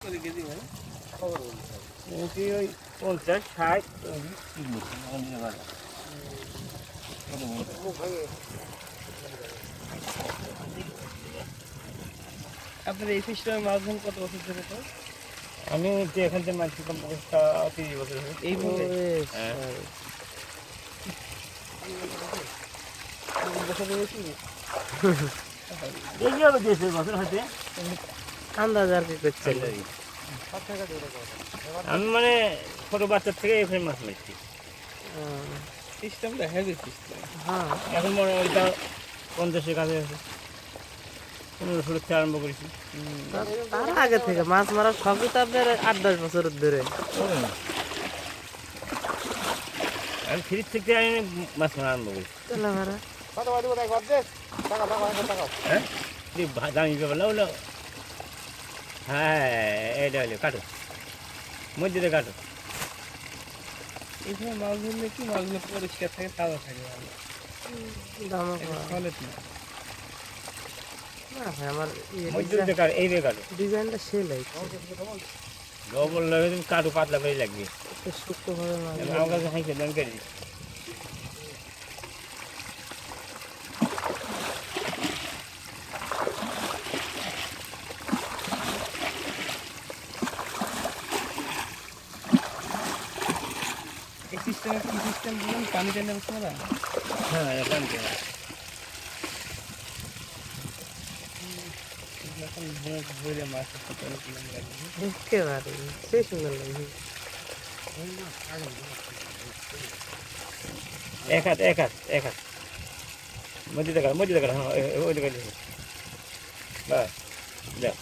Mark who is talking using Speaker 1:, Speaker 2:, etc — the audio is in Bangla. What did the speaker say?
Speaker 1: ওই 50-60 কিলো
Speaker 2: আপনার এই সিস্টেমে মাছ ধরুন কত বছর ধরে তো?
Speaker 1: আমি যে এখান থেকে মাছ কম 30 বছর হলো।
Speaker 2: এই বলে বছর বেশি
Speaker 1: এই যে হবে 10 বছর হতে
Speaker 2: আন্দাজ আর কি করছেন?
Speaker 1: আমি মানে ছোট বাচ্চার থেকে এখানে মাছ মারছি।
Speaker 2: সিস্টেমটা হেভি সিস্টেম।
Speaker 1: হ্যাঁ এখন মনে হয় ওইটা 50-এর কাছে আছে। 15-16 থেকে আরম্ভ করেছি।
Speaker 2: তার আগে থেকে মাছ মারার সবই তো আপনার 8-10 বছরের ধরে।
Speaker 1: আমি ফ্রিজ থেকে আমি মাছ মারা আরম্ভ করেছি।
Speaker 2: চলে মারা
Speaker 1: হ্যাঁ দামি ব্যাপার হলো। হ্যাঁ এইটা হলো কাটো মসজিদে কাটো।
Speaker 2: এখানে মাছ ধরলে কি মাছগুলো পরিষ্কার থাকে, তাজা থাকে ভালো। চলে না ভাই, আমার
Speaker 1: মসজিদে কাটো এই রে কাটো
Speaker 2: ডিজাইনটা সেই লাগছে।
Speaker 1: ডবল লাগে তুমি কাটো পাতলা করে লাগবে।
Speaker 2: সূক্ষ্মভাবে মাছ
Speaker 1: আমার কাছে হাইছে দাম কেটে দিই।
Speaker 2: এই সিস্টেমে কি সিস্টেম বলুন? পানি টেনে বসে মারা?
Speaker 1: হ্যাঁ এখান থেকে
Speaker 2: এখন ধরে মাছ
Speaker 3: একেবারে সেই সুন্দর লাগে।
Speaker 1: এক হাত মসজিদে কাটো হ্যাঁ ওই জায়গায় বাস দেখ